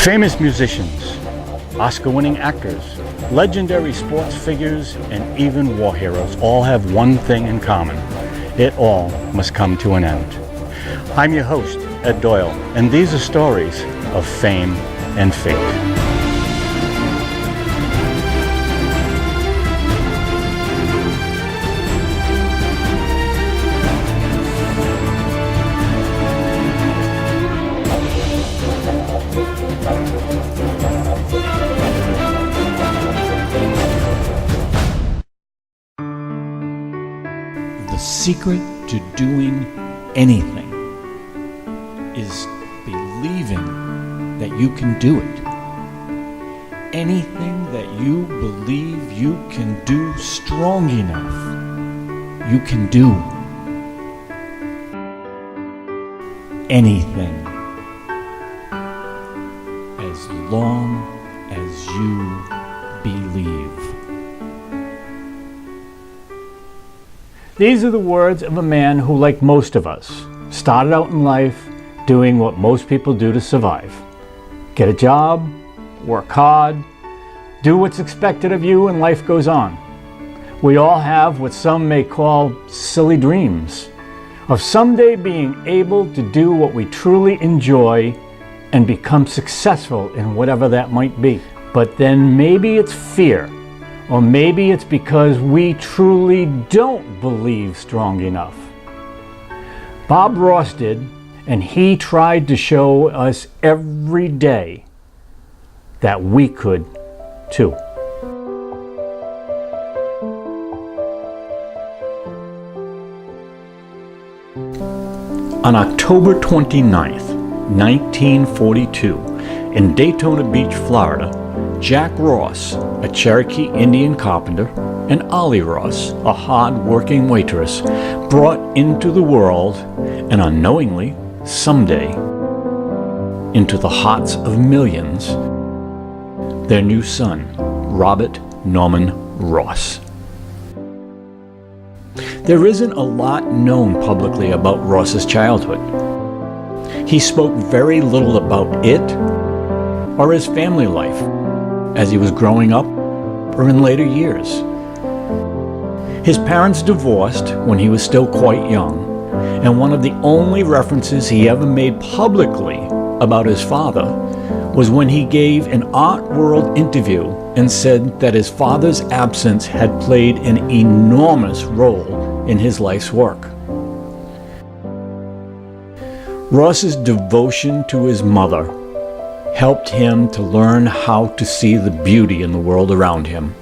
Famous musicians, Oscar-winning actors, legendary sports figures, and even war heroes all have one thing in common. It all must come to an end. I'm your host, Ed Doyle, and these are stories of fame and fate. The secret to doing anything is believing that you can do it. Anything that you believe you can do strong enough, you can do. Anything. As long as you believe. These are the words of a man who, like most of us, started out in life doing what most people do to survive. Get a job, work hard, do what's expected of you, and life goes on. We all have what some may call silly dreams of someday being able to do what we truly enjoy and become successful in whatever that might be. But then maybe it's fear. Or maybe it's because we truly don't believe strong enough. Bob Ross did, and he tried to show us every day that we could too. On October 29th, 1942, in Daytona Beach, Florida, Jack Ross, a Cherokee Indian carpenter, and Ollie Ross, a hard-working waitress, brought into the world, and unknowingly, someday, into the hearts of millions, their new son, Robert Norman Ross. There isn't a lot known publicly about Ross's childhood. He spoke very little about it or his family life as he was growing up or in later years. His parents divorced when he was still quite young, and one of the only references he ever made publicly about his father was when he gave an Art World interview and said that his father's absence had played an enormous role in his life's work. Ross's devotion to his mother helped him to learn how to see the beauty in the world around him.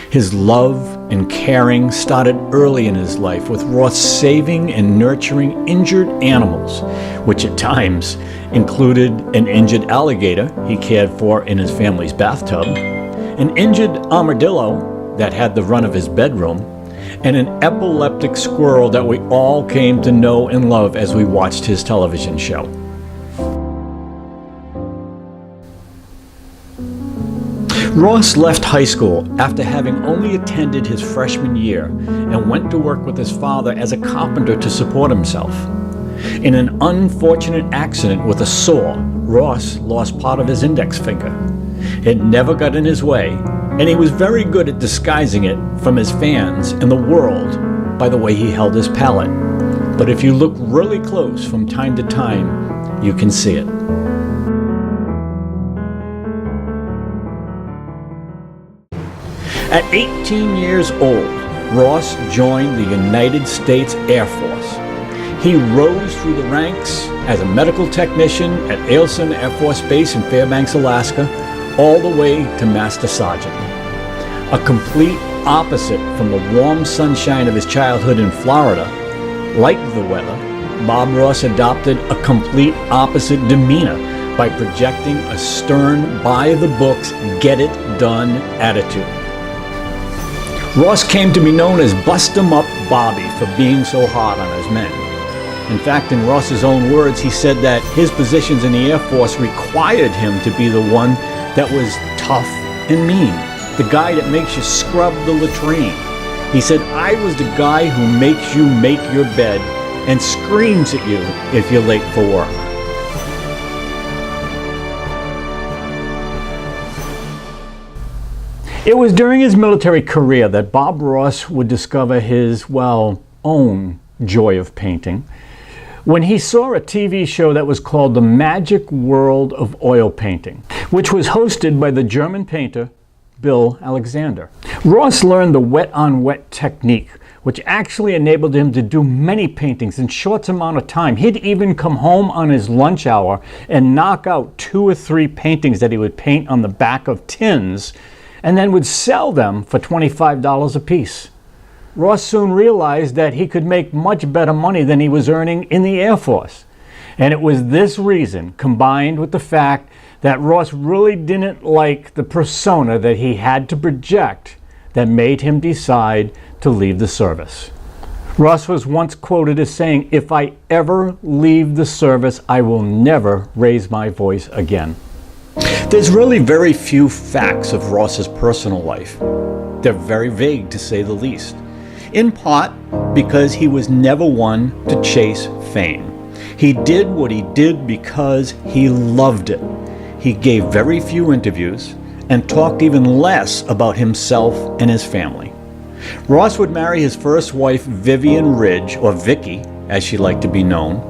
His love and caring started early in his life with Ross saving and nurturing injured animals, which at times included an injured alligator he cared for in his family's bathtub, an injured armadillo that had the run of his bedroom, and an epileptic squirrel that we all came to know and love as we watched his television show. Ross left high school after having only attended his freshman year and went to work with his father as a carpenter to support himself. In an unfortunate accident with a saw, Ross lost part of his index finger. It never got in his way, and he was very good at disguising it from his fans and the world by the way he held his palette. But if you look really close from time to time, you can see it. At 18 years old, Ross joined the United States Air Force. He rose through the ranks as a medical technician at Eielson Air Force Base in Fairbanks, Alaska, all the way to Master Sergeant. A complete opposite from the warm sunshine of his childhood in Florida. Like the weather, Bob Ross adopted a complete opposite demeanor by projecting a stern, by-the-books, get-it-done attitude. Ross came to be known as Bust-em-up Bobby for being so hard on his men. In fact, in Ross's own words, he said that his positions in the Air Force required him to be the one that was tough and mean, the guy that makes you scrub the latrine. He said, I was the guy who makes you make your bed and screams at you if you're late for work. It was during his military career that Bob Ross would discover his, well, own joy of painting when he saw a TV show that was called The Magic World of Oil Painting, which was hosted by the German painter Bill Alexander. Ross learned the wet-on-wet technique, which actually enabled him to do many paintings in short amount of time. He'd even come home on his lunch hour and knock out 2 or 3 paintings that he would paint on the back of tins and then would sell them for $25 a piece. Ross soon realized that he could make much better money than he was earning in the Air Force. And it was this reason, combined with the fact that Ross really didn't like the persona that he had to project, that made him decide to leave the service. Ross was once quoted as saying, "If I ever leave the service, I will never raise my voice again." There's really very few facts of Ross's personal life. They're very vague, to say the least. In part because he was never one to chase fame. He did what he did because he loved it. He gave very few interviews and talked even less about himself and his family. Ross would marry his first wife, Vivian Ridge, or Vicky, as she liked to be known,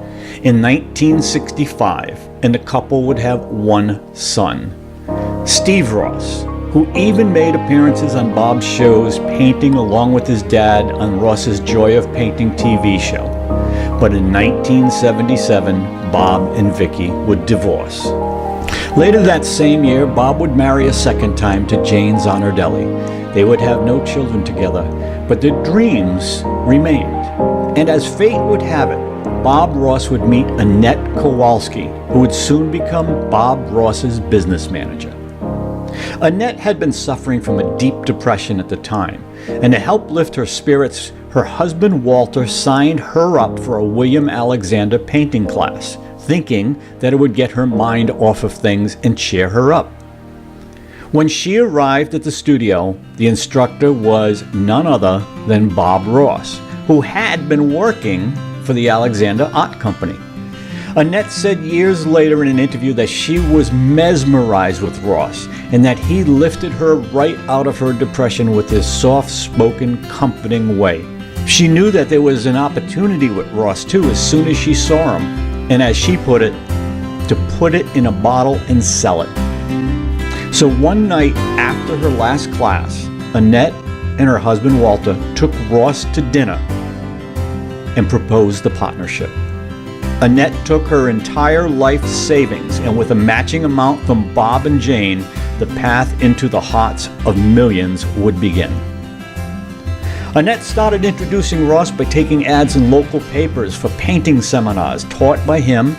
in 1965, and the couple would have one son, Steve Ross, who even made appearances on Bob's shows, painting along with his dad on Ross's Joy of Painting TV show. But in 1977, Bob and Vicky would divorce. Later that same year, Bob would marry a second time to Jane Zonardelli. They would have no children together, but their dreams remained. And as fate would have it, Bob Ross would meet Annette Kowalski, who would soon become Bob Ross's business manager. Annette had been suffering from a deep depression at the time, and to help lift her spirits, her husband Walter signed her up for a William Alexander painting class, thinking that it would get her mind off of things and cheer her up. When she arrived at the studio, the instructor was none other than Bob Ross, who had been working for the Alexander Art Company. Annette said years later in an interview that she was mesmerized with Ross and that he lifted her right out of her depression with his soft-spoken, comforting way. She knew that there was an opportunity with Ross too as soon as she saw him, and as she put it, to put it in a bottle and sell it. So one night after her last class, Annette and her husband Walter took Ross to dinner and proposed the partnership. Annette took her entire life savings, and with a matching amount from Bob and Jane, the path into the hearts of millions would begin. Annette started introducing Ross by taking ads in local papers for painting seminars taught by him,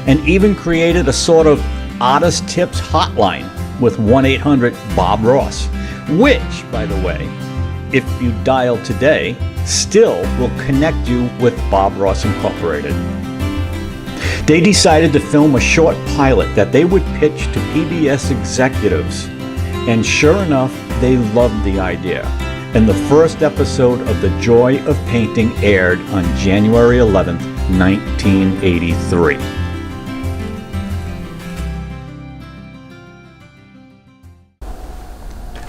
and even created a sort of artist tips hotline with 1-800-BOB-ROSS, which, by the way, if you dial today, still will connect you with Bob Ross Incorporated. They decided to film a short pilot that they would pitch to PBS executives, and sure enough, they loved the idea. And the first episode of The Joy of Painting aired on January 11th, 1983.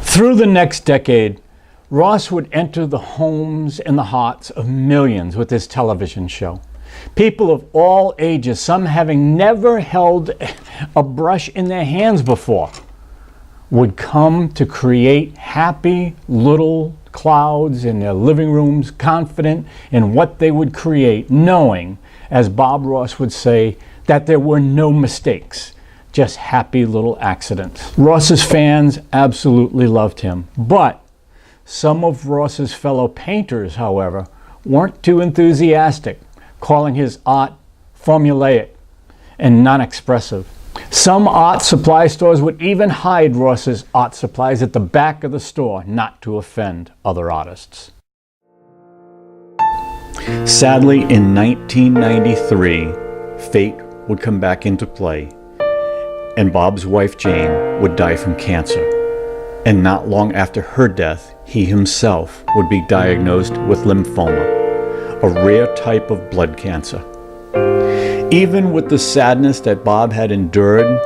Through the next decade, Ross would enter the homes and the hearts of millions with his television show. People of all ages, some having never held a brush in their hands before, would come to create happy little clouds in their living rooms, confident in what they would create, knowing, as Bob Ross would say, that there were no mistakes, just happy little accidents. Ross's fans absolutely loved him, but some of Ross's fellow painters, however, weren't too enthusiastic, calling his art formulaic and non-expressive. Some art supply stores would even hide Ross's art supplies at the back of the store, not to offend other artists. Sadly, in 1993, fate would come back into play, and Bob's wife Jane would die from cancer. And not long after her death, he himself would be diagnosed with lymphoma, a rare type of blood cancer. Even with the sadness that Bob had endured,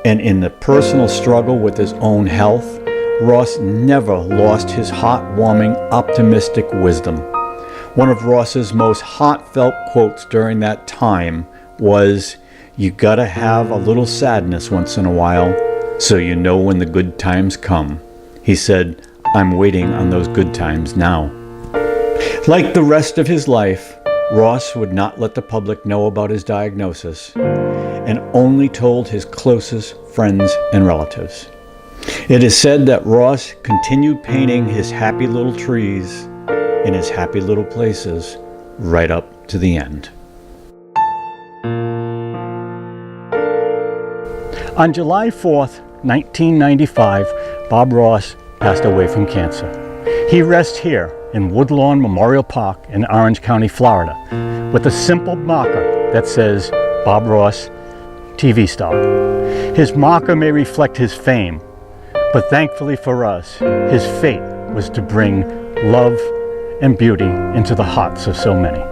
and in the personal struggle with his own health, Ross never lost his heartwarming, optimistic wisdom. One of Ross's most heartfelt quotes during that time was, "You gotta have a little sadness once in a while, so you know when the good times come." He said, "I'm waiting on those good times now." Like the rest of his life, Ross would not let the public know about his diagnosis and only told his closest friends and relatives. It is said that Ross continued painting his happy little trees in his happy little places right up to the end. On July 4th, 1995, Bob Ross passed away from cancer. He rests here in Woodlawn Memorial Park in Orange County, Florida, with a simple marker that says Bob Ross, TV star. His marker may reflect his fame, but thankfully for us, his fate was to bring love and beauty into the hearts of so many.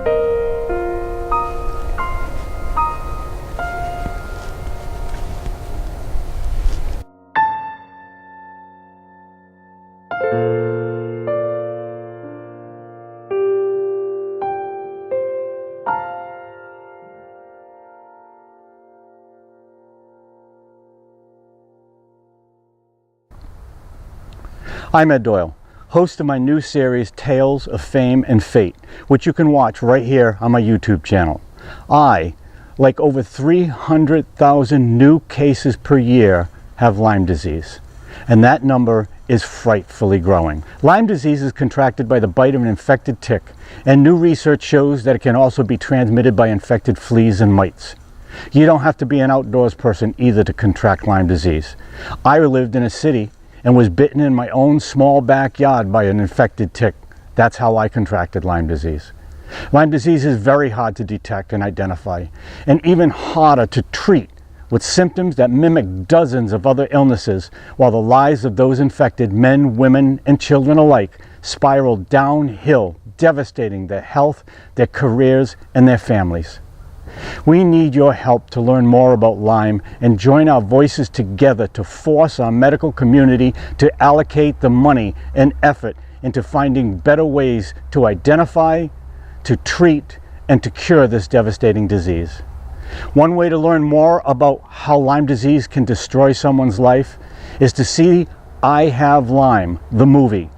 I'm Ed Doyle, host of my new series, Tales of Fame and Fate, which you can watch right here on my YouTube channel. I, like over 300,000 new cases per year, have Lyme disease, and that number is frightfully growing. Lyme disease is contracted by the bite of an infected tick, and new research shows that it can also be transmitted by infected fleas and mites. You don't have to be an outdoors person either to contract Lyme disease. I lived in a city and was bitten in my own small backyard by an infected tick. That's how I contracted Lyme disease. Lyme disease is very hard to detect and identify, and even harder to treat, with symptoms that mimic dozens of other illnesses, while the lives of those infected, men, women, and children alike, spiral downhill, devastating their health, their careers, and their families. We need your help to learn more about Lyme and join our voices together to force our medical community to allocate the money and effort into finding better ways to identify, to treat, and to cure this devastating disease. One way to learn more about how Lyme disease can destroy someone's life is to see I Have Lyme, the movie.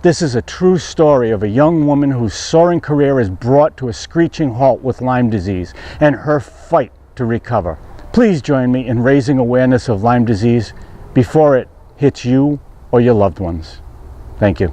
This is a true story of a young woman whose soaring career is brought to a screeching halt with Lyme disease and her fight to recover. Please join me in raising awareness of Lyme disease before it hits you or your loved ones. Thank you.